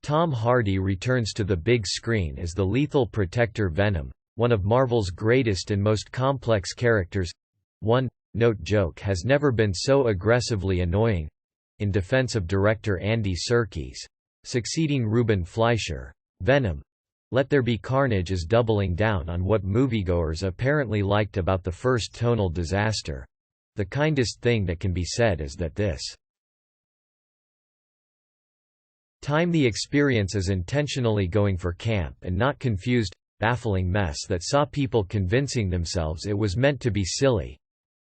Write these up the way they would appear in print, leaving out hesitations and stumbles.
Tom Hardy returns to the big screen as the lethal protector Venom, one of Marvel's greatest and most complex characters. One note joke has never been so aggressively annoying. In defense of director Andy Serkis, succeeding Ruben Fleischer, Venom, Let There Be Carnage is doubling down on what moviegoers apparently liked about the first tonal disaster. The kindest thing that can be said is that this time the experience is intentionally going for camp and not confused, baffling mess that saw people convincing themselves it was meant to be silly.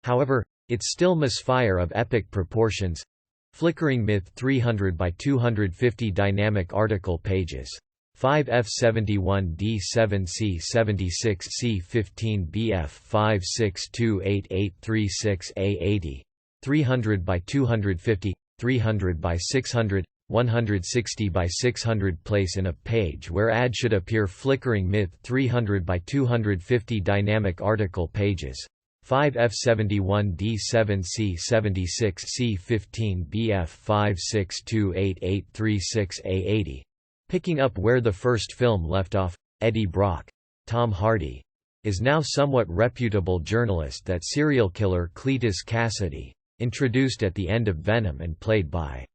However, it's still misfire of epic proportions. Flickering Myth 300 by 250 dynamic article pages. 5F71D7C76C15BF5628836A80. 300 by 250, 300 by 600, 160 by 600. Place in a page where ad should appear. Flickering Myth 300 by 250 dynamic article pages. 5F71D7C76C15BF5628836A80. Picking up where the first film left off, Eddie Brock, Tom Hardy, is now somewhat reputable journalist that serial killer Cletus Cassidy, introduced at the end of Venom and played by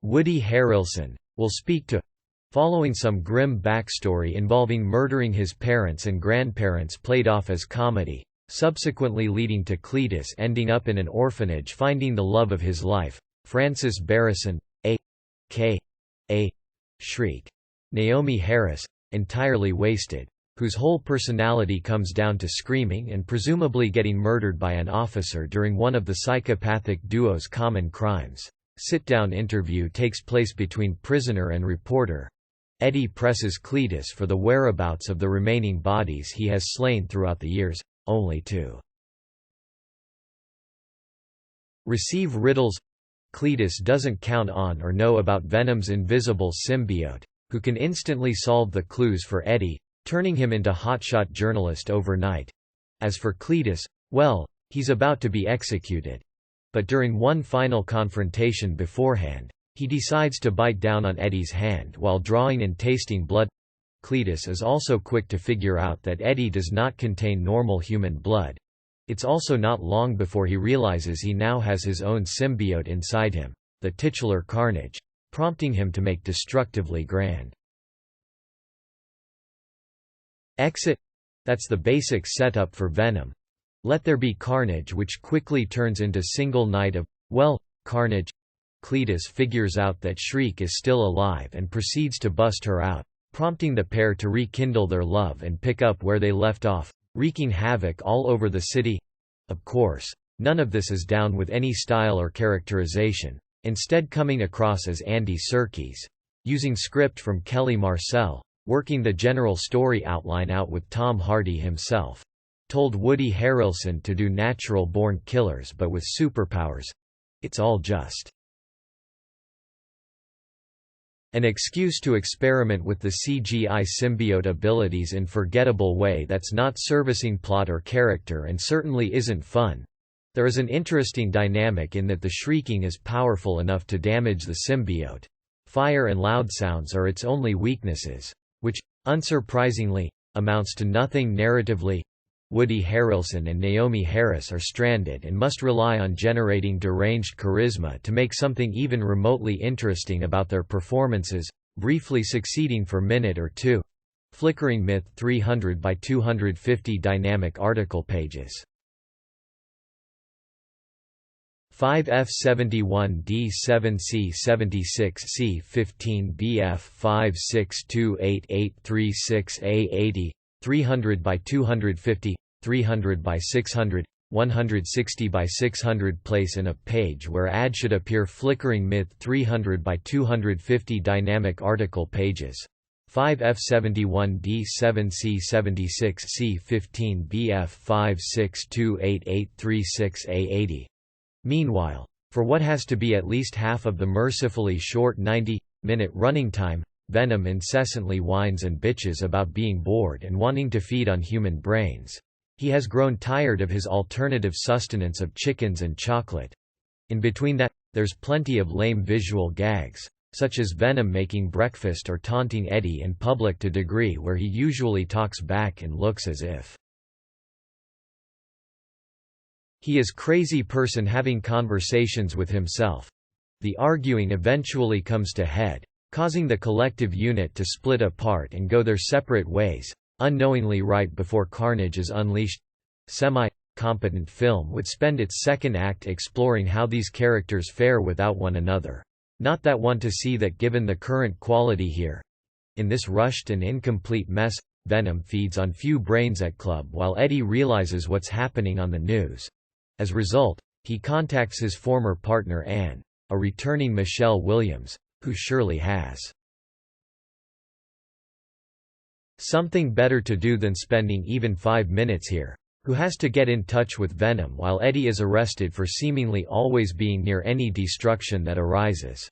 Woody Harrelson, will speak to, following some grim backstory involving murdering his parents and grandparents played off as comedy, subsequently leading to Cletus ending up in an orphanage finding the love of his life, Frances Barrison, a.k.a. Shriek. Naomi Harris, entirely wasted, whose whole personality comes down to screaming and presumably getting murdered by an officer during one of the psychopathic duo's common crimes. Sit-down interview takes place between prisoner and reporter. Eddie presses Cletus for the whereabouts of the remaining bodies he has slain throughout the years, only to receive riddles. Cletus doesn't count on or know about Venom's invisible symbiote, who can instantly solve the clues for Eddie, turning him into hotshot journalist overnight. As for Cletus, well, he's about to be executed. But during one final confrontation beforehand, he decides to bite down on Eddie's hand while drawing and tasting blood. Cletus is also quick to figure out that Eddie does not contain normal human blood. It's also not long before he realizes he now has his own symbiote inside him, the titular Carnage, prompting him to make destructively grand exit. That's the basic setup for Venom. Let There Be Carnage, which quickly turns into single night of, well, carnage. Cletus figures out that Shriek is still alive and proceeds to bust her out, prompting the pair to rekindle their love and pick up where they left off, wreaking havoc all over the city. Of course, none of this is down with any style or characterization, instead coming across as Andy Serkis, using script from Kelly Marcel, working the general story outline out with Tom Hardy himself. Told Woody Harrelson to do natural-born killers but with superpowers. It's all just an excuse to experiment with the CGI symbiote abilities in forgettable way that's not servicing plot or character and certainly isn't fun. There is an interesting dynamic in that the shrieking is powerful enough to damage the symbiote. Fire and loud sounds are its only weaknesses, which, unsurprisingly, amounts to nothing narratively. Woody Harrelson and Naomi Harris are stranded and must rely on generating deranged charisma to make something even remotely interesting about their performances, briefly succeeding for minute or two. Flickering Myth 300 by 250 dynamic article pages. 5F71D76C15BF5628836A80. 300 by 250, 300 by 600, 160 by 600. Place in a page where ad should appear. Flickering Myth 300 by 250 dynamic article pages. 5F71D7C76C15BF5628836A80. Meanwhile, for what has to be at least half of the mercifully short 90-minute running time, Venom incessantly whines and bitches about being bored and wanting to feed on human brains. He has grown tired of his alternative sustenance of chickens and chocolate. In between that, There's plenty of lame visual gags, such as Venom making breakfast or taunting Eddie in public to degree where he usually talks back and looks as if he is crazy person having conversations with himself. The arguing eventually comes to head, causing the collective unit to split apart and go their separate ways, unknowingly right before Carnage is unleashed. Semi-competent film would spend its second act exploring how these characters fare without one another. Not that want to see that given the current quality here. In this rushed and incomplete mess, Venom feeds on few brains at club while Eddie realizes what's happening on the news. As a result, he contacts his former partner Anne, a returning Michelle Williams, who surely has something better to do than spending even 5 minutes here, who has to get in touch with Venom while Eddie is arrested for seemingly always being near any destruction that arises.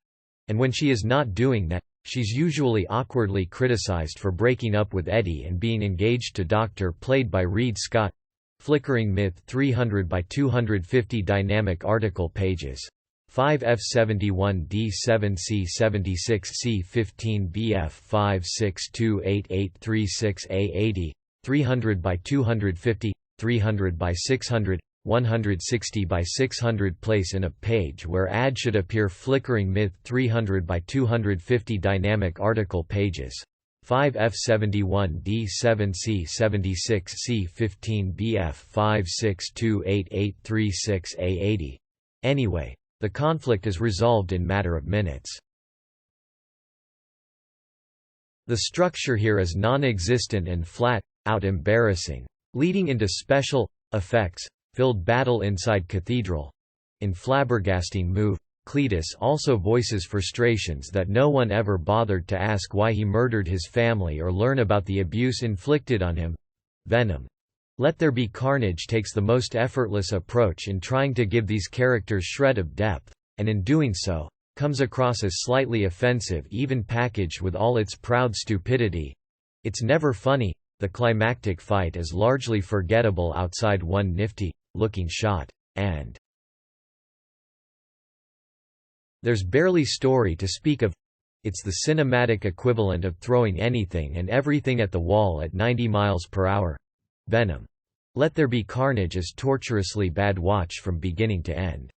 And when she is not doing that, she's usually awkwardly criticized for breaking up with Eddie and being engaged to Doctor played by Reed Scott. Flickering Myth 300 by 250 dynamic article pages. 5F71D7C76C15BF5628836A80, 300 by 250, 300 by 600, 160 by 600. Place in a page where ad should appear. Flickering Myth 300 by 250 dynamic article pages. 5F71D7C76C15BF5628836A80. Anyway, the conflict is resolved in matter of minutes. The structure here is non-existent and flat-out embarrassing, leading into special effects-filled battle inside Cathedral. In flabbergasting move, Cletus also voices frustrations that no one ever bothered to ask why he murdered his family or learn about the abuse inflicted on him. Venom. Let There Be Carnage takes the most effortless approach in trying to give these characters shred of depth, and in doing so, comes across as slightly offensive even packaged with all its proud stupidity. It's never funny. The climactic fight is largely forgettable outside one nifty-looking shot, and there's barely story to speak of. It's the cinematic equivalent of throwing anything and everything at the wall at 90 miles per hour. Venom. Let There Be Carnage is torturously bad watch from beginning to end.